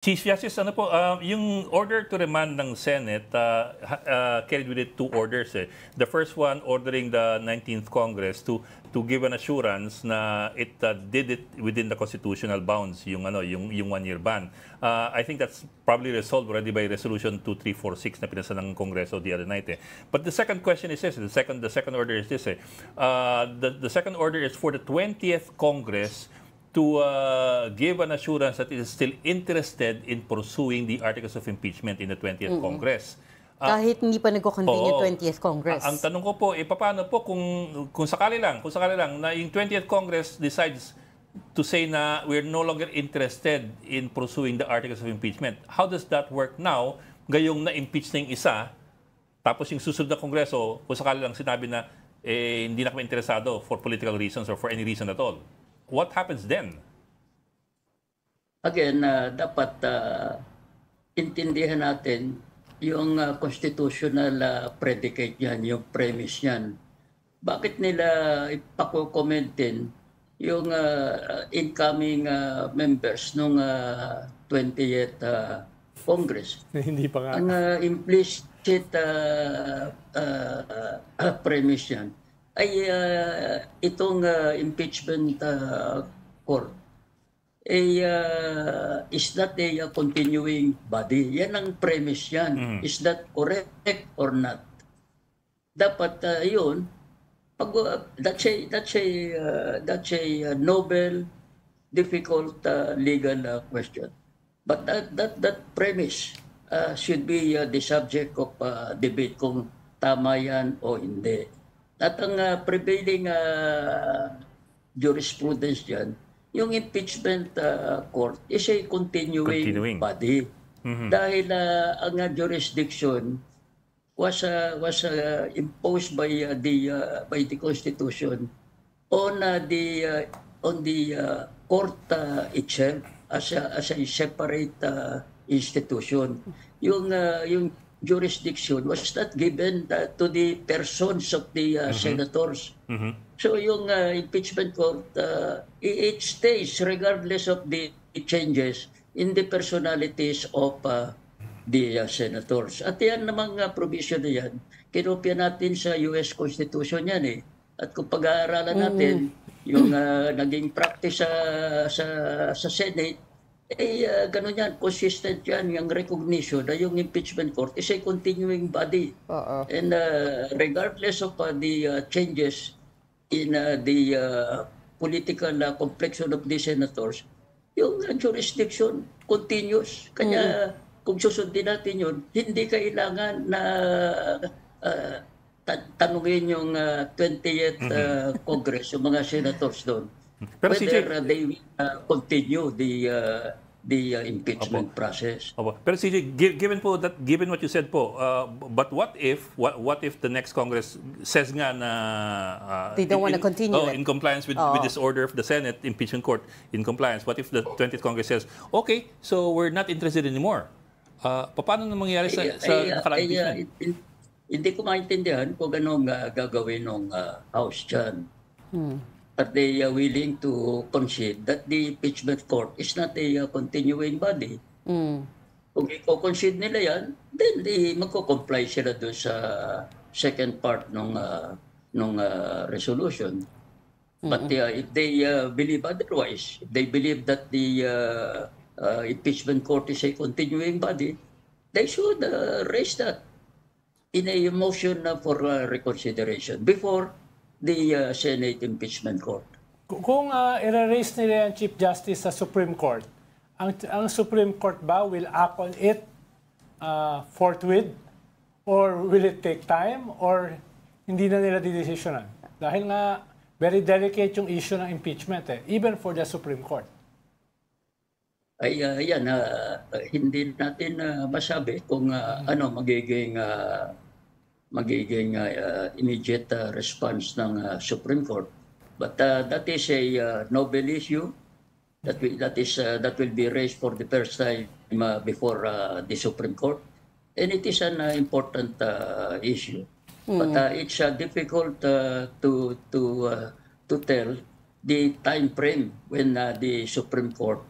Chief Justice, ano po, yung order to remand ng Senate carried with it two orders. The first one ordering the 19th Congress to give an assurance na it did it within the constitutional bounds, yung one-year ban. I think that's probably resolved already by Resolution 2346 na pinasa ng Kongreso the other night. But the second question is this, the second order is this. The second order is for the 20th Congress to give an assurance that it is still interested in pursuing the articles of impeachment in the 20th Congress. Kahit hindi pa nagko-convene yung 20th Congress. Ang tanong ko po, paano po kung sakali lang na yung 20th Congress decides to say na we're no longer interested in pursuing the articles of impeachment. How does that work now? Gayong na-impeach na yung isa, tapos yung susunod na Kongreso, kung sakali lang sinabi na hindi na kami interesado for political reasons or for any reason at all. What happens then? Again, dapat intindihan natin yung constitutional predicate niyan, yung premise niyan. Bakit nila ipakokomentin yung incoming members ng 20th Congress? Hindi pa nga. Ang implicit premise niyan ay itong impeachment court is not a continuing body. Yan ang premise yan. Is that correct or not? Dapat yun, that's a noble, difficult legal question. But that premise should be the subject of debate kung tama yan o hindi. At ang prevailing jurisprudence dyan, yung impeachment court is a continuing body. Dahil ang jurisdiction was imposed by the Constitution on the court itself as a separate institution. Yung jurisdiction was not given to the persons of the senators. So yung impeachment court, it stays regardless of the changes in the personalities of the senators. At yan namang provision na yan, kinopya natin sa US Constitution yan eh. At kung pag-aaralan natin, yung naging practice sa Senate, gano'n yan, consistent yan, yung recognition na yung impeachment court is a continuing body. And regardless of the changes in the political complexion of the senators, yung jurisdiction continues. Kaya kung susundin natin yun, hindi kailangan na tanungin yung 20th Congress, yung mga senators doon. Pero whether they will continue the impeachment process. Pero CJ, given what you said po, but what if the next Congress says nga na they don't want to continue in compliance with this order of the Senate impeachment court, in compliance, what if the 20th Congress says, okay, so we're not interested anymore? Paano na mangyayari sa nakaraang impeachment? Hindi ko maintindihan kung anong gagawin ng House dyan. Are they willing to concede that the impeachment court is not a continuing body? Kung i-concede nila yan, then magko-comply sila doon sa second part ng resolution. But if they believe otherwise, if they believe that the impeachment court is a continuing body, they should raise that in a motion for reconsideration before the Senate Impeachment Court. Kung i-raise nila yung Chief Justice sa Supreme Court, ang Supreme Court ba will act on it forthwith? Or will it take time? Or hindi na nila didesisyonan? Dahil nga, very delicate yung issue ng impeachment, even for the Supreme Court. Ay, yan, hindi natin masabi kung ano magiging immediate response ng Supreme Court. But that is a noble issue that will be raised for the first time before the Supreme Court, and it is an important issue. But it's difficult to tell the time frame when the Supreme Court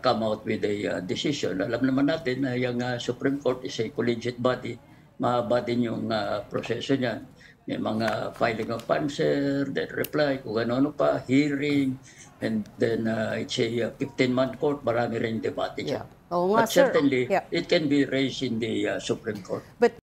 come out with a decision. Alam naman natin na yung Supreme Court is a collegiate body. Mahaba din yung proseso niyan. May mga filing of answer, then reply, kung ano-ano pa, hearing, and then it's a 15-month court. Marami rin debate dyan. Oo nga, But certainly, sir. it can be raised in the Supreme Court. But